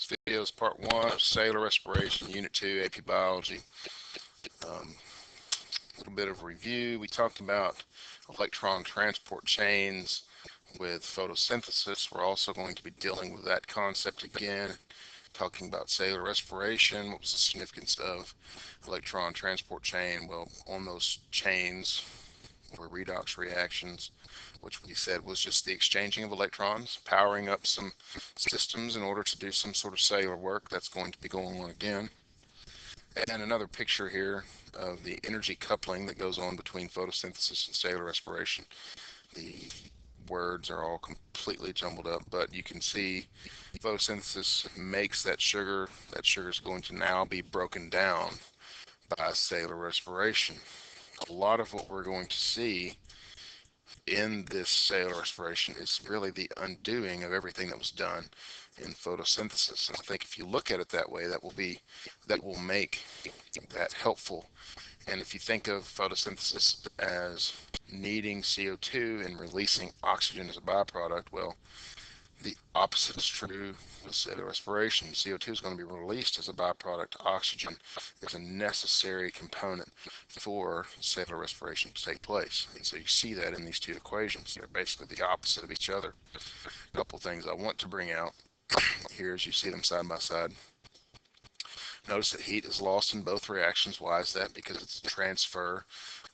video is part 1 of Cellular Respiration, Unit 2, AP Biology. A little bit of review. We talked about electron transport chains with photosynthesis. We're also going to be dealing with that concept again, talking about cellular respiration. What was the significance of electron transport chain? Well, on those chains were redox reactions, which we said was just the exchanging of electrons, powering up some systems in order to do some sort of cellular work. That's going to be going on again. And another picture here of the energy coupling that goes on between photosynthesis and cellular respiration. The words are all completely jumbled up, but you can see photosynthesis makes that sugar. That sugar is going to now be broken down by cellular respiration. A lot of what we're going to see in this cellular respiration is really the undoing of everything that was done in photosynthesis. And I think if you look at it that way, that will make that helpful. And if you think of photosynthesis as needing CO2 and releasing oxygen as a byproduct, well, the opposite is true with cellular respiration. CO2 is going to be released as a byproduct. Oxygen is a necessary component for cellular respiration to take place. And so you see that in these two equations. They're basically the opposite of each other. A couple things I want to bring out here as you see them side by side. Notice that heat is lost in both reactions. Why is that? Because it's a transfer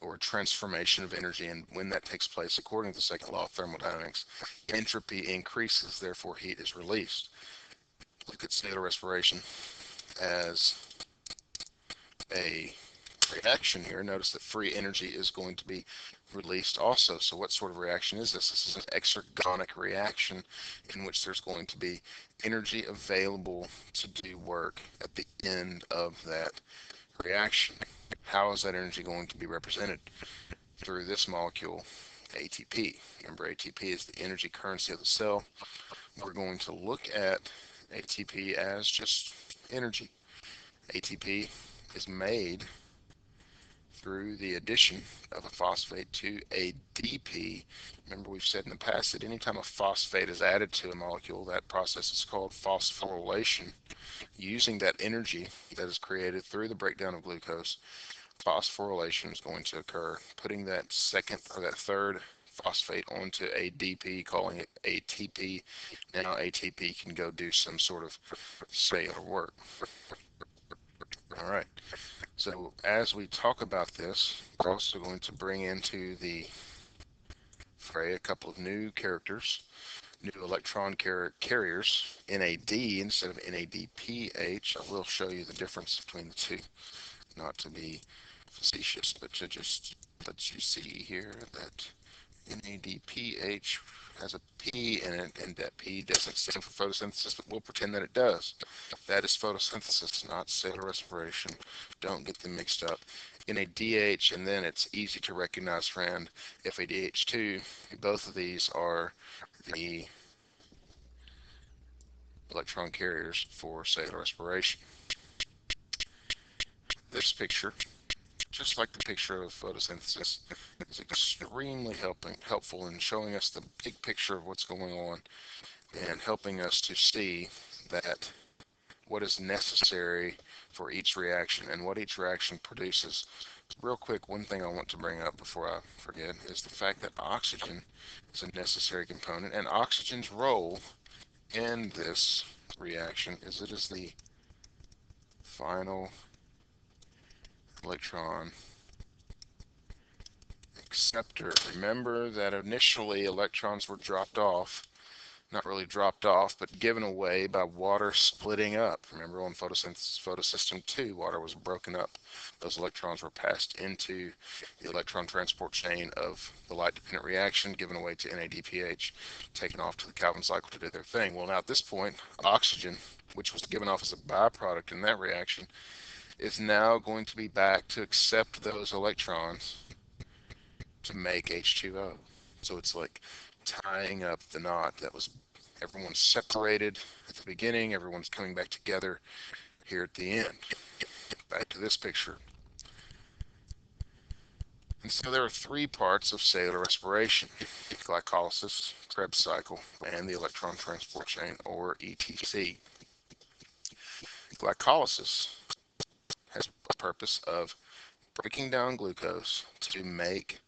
or transformation of energy, and when that takes place, according to the second law of thermodynamics, entropy increases, therefore heat is released. Look at cellular respiration as a reaction here. Notice that free energy is going to be released also. So what sort of reaction is this? This is an exergonic reaction in which there's going to be energy available to do work at the end of that reaction. How is that energy going to be represented? Through this molecule, ATP. Remember, ATP is the energy currency of the cell. We're going to look at ATP as just energy. ATP is made through the addition of a phosphate to ADP. Remember, we've said in the past that anytime a phosphate is added to a molecule, that process is called phosphorylation. Using that energy that is created through the breakdown of glucose, phosphorylation is going to occur, putting that second or that third phosphate onto ADP, calling it ATP. Now ATP can go do some sort of cellular work. All right. So as we talk about this, we're also going to bring into the fray a couple of new characters, new electron carriers, NAD instead of NADPH. I will show you the difference between the two, not to be facetious, but to just let you see here that NADPH has a P in it, and that P doesn't stand for photosynthesis, but we'll pretend that it does. That is photosynthesis, not cellular respiration. Don't get them mixed up. NADH, and then it's easy to recognize, friend, FADH2. Both of these are the electron carriers for cellular respiration. This picture, just like the picture of photosynthesis, is extremely helpful in showing us the big picture of what's going on and helping us to see that what is necessary for each reaction and what each reaction produces. Real quick, one thing I want to bring up before I forget is the fact that oxygen is a necessary component, and oxygen's role in this reaction is it is the final electron acceptor. Remember that initially electrons were dropped off, not really dropped off, but given away by water splitting up. Remember on photosynthesis, photosystem 2, water was broken up. Those electrons were passed into the electron transport chain of the light-dependent reaction, given away to NADPH, taken off to the Calvin cycle to do their thing. Well, now at this point, oxygen, which was given off as a byproduct in that reaction, is now going to be back to accept those electrons to make H2O. So it's like tying up the knot that was, everyone's separated at the beginning, everyone's coming back together here at the end. Back to this picture. And so there are three parts of cellular respiration: glycolysis, Krebs cycle, and the electron transport chain, or ETC. Glycolysis has a purpose of breaking down glucose to make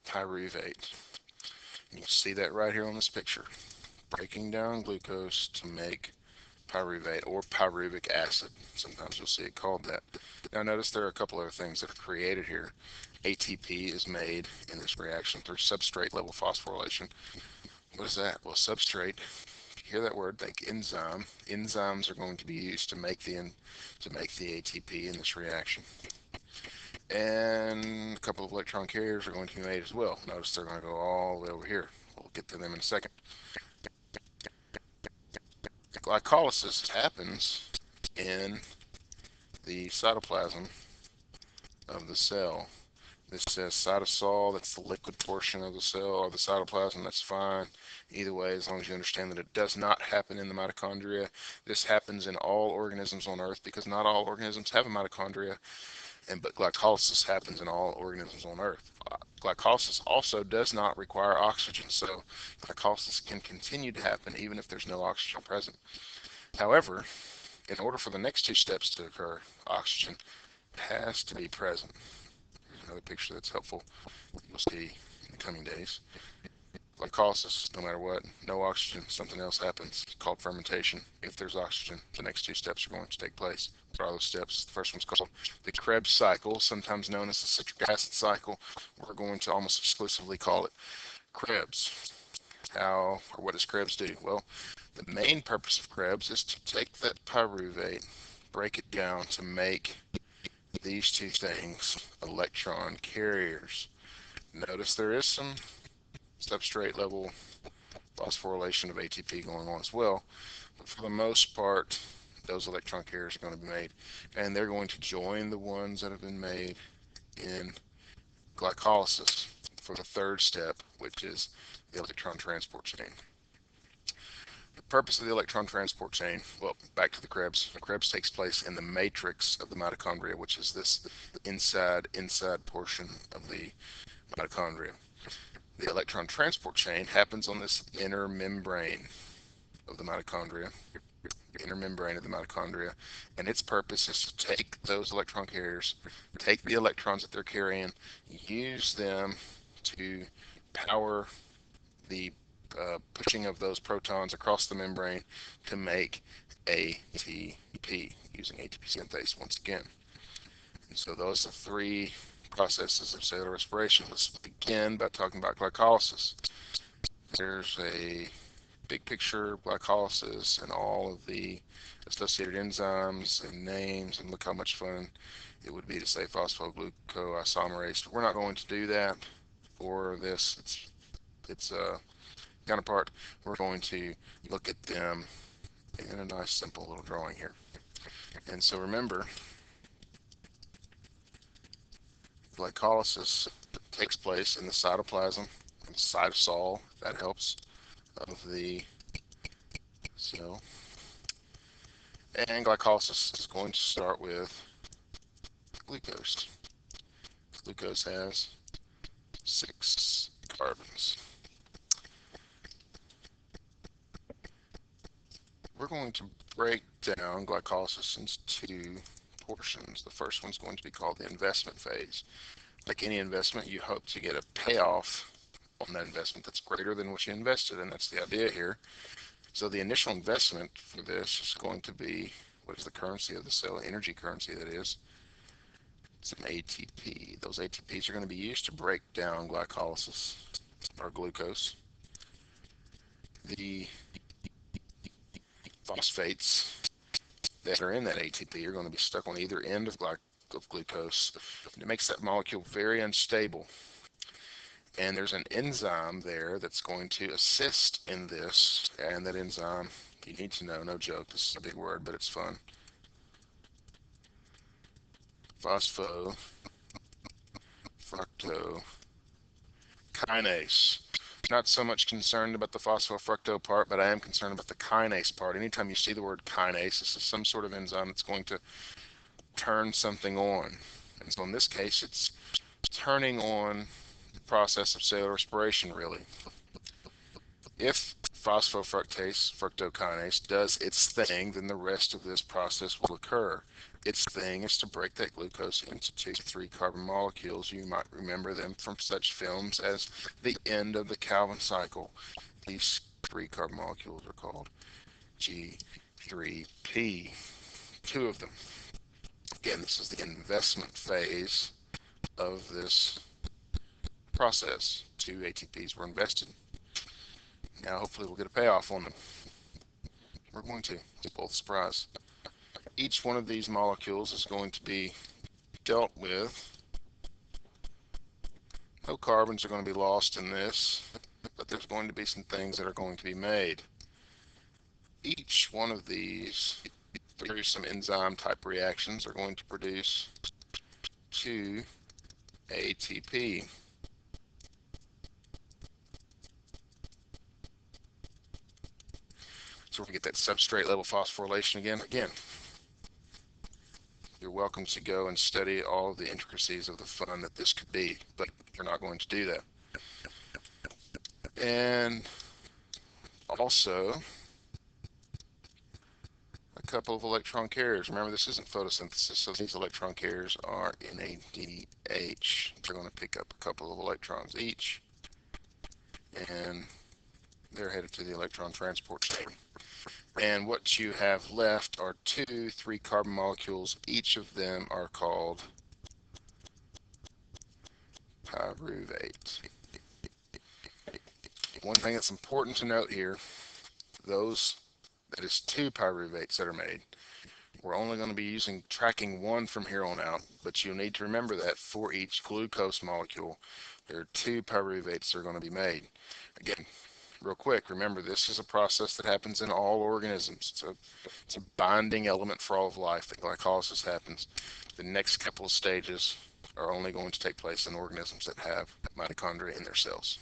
pyruvate. You can see that right here on this picture. Breaking down glucose to make pyruvate or pyruvic acid. Sometimes you'll see it called that. Now notice there are a couple other things that are created here. ATP is made in this reaction through substrate level phosphorylation. What is that? Well, substrate, if you hear that word, think enzyme. Enzymes are going to be used to make the ATP in this reaction. And a couple of electron carriers are going to be made as well. Notice they're going to go all the way over here. We'll get to them in a second. Glycolysis happens in the cytoplasm of the cell. This says cytosol, that's the liquid portion of the cell, or the cytoplasm, that's fine. Either way, as long as you understand that it does not happen in the mitochondria. This happens in all organisms on Earth because not all organisms have a mitochondria, but glycolysis happens in all organisms on Earth. Glycolysis also does not require oxygen, so glycolysis can continue to happen even if there's no oxygen present. However, in order for the next two steps to occur, oxygen has to be present. Here's another picture that's helpful. You'll see in the coming days. Glycolysis, no matter what, no oxygen, something else happens. It's called fermentation. If there's oxygen, the next two steps are going to take place. What are those steps? The first one's called the Krebs cycle, sometimes known as the citric acid cycle. We're going to almost exclusively call it Krebs. How, or what does Krebs do? Well, the main purpose of Krebs is to take that pyruvate, break it down to make these two things, electron carriers. Notice there is some substrate level phosphorylation of ATP going on as well, but for the most part, those electron carriers are going to be made, and they're going to join the ones that have been made in glycolysis for the third step, which is the electron transport chain. The purpose of the electron transport chain, well, back to the Krebs. The Krebs takes place in the matrix of the mitochondria, which is this inside portion of the mitochondria. The electron transport chain happens on this inner membrane of the mitochondria, and its purpose is to take those electron carriers, take the electrons that they're carrying, use them to power the pushing of those protons across the membrane to make ATP, using ATP synthase once again. And so those are three processes of cellular respiration. Let's begin by talking about glycolysis. There's a big picture of glycolysis and all of the associated enzymes and names, and look how much fun it would be to say phosphoglucoisomerase. We're not going to do that for this. It's counterpart. We're going to look at them in a nice simple little drawing here. And so remember, glycolysis takes place in the cytoplasm, the cytosol, that helps, of the cell. And glycolysis is going to start with glucose. Glucose has 6 carbons. We're going to break down glycolysis into 2 portions. The first one's going to be called the investment phase. Like any investment, you hope to get a payoff on that investment that's greater than what you invested, and that's the idea here. So the initial investment for this is going to be, what is the currency of the cell? Energy currency, that is. It's an ATP. Those ATPs are going to be used to break down glycolysis, or glucose. The phosphates that are in that ATP are going to be stuck on either end of glucose. And it makes that molecule very unstable. And there's an enzyme there that's going to assist in this, and that enzyme, you need to know, no joke, this is a big word, but it's fun. Phosphofructokinase. Not so much concerned about the phosphofructo part, but I am concerned about the kinase part. Anytime you see the word kinase, this is some sort of enzyme that's going to turn something on. And so in this case, it's turning on the process of cellular respiration, really. If phosphofructase, fructokinase, does its thing, then the rest of this process will occur. Its thing is to break that glucose into 2-3 carbon molecules. You might remember them from such films as the end of the Calvin cycle. These 3 carbon molecules are called G3P, 2 of them. Again, this is the investment phase of this process. 2 ATPs were invested. Now hopefully we'll get a payoff on them. We're going to, both surprise. Each one of these molecules is going to be dealt with. No carbons are going to be lost in this, but there's going to be some things that are going to be made. Each one of these, through some enzyme type reactions, are going to produce 2 ATP. So we get that substrate level phosphorylation again. You're welcome to go and study all the intricacies of the fun that this could be, but you're not going to do that. And also a couple of electron carriers. Remember, this isn't photosynthesis, so these electron carriers are NADH. They're going to pick up a couple of electrons each, and they're headed to the electron transport chain. And what you have left are 2 3 carbon molecules. Each of them are called pyruvate. One thing that's important to note here, that is 2 pyruvates that are made. We're only going to be tracking 1 from here on out, but you'll need to remember that for each glucose molecule, there are 2 pyruvates that are going to be made. Again, real quick, remember this is a process that happens in all organisms. It's a binding element for all of life that glycolysis happens. The next couple of stages are only going to take place in organisms that have mitochondria in their cells.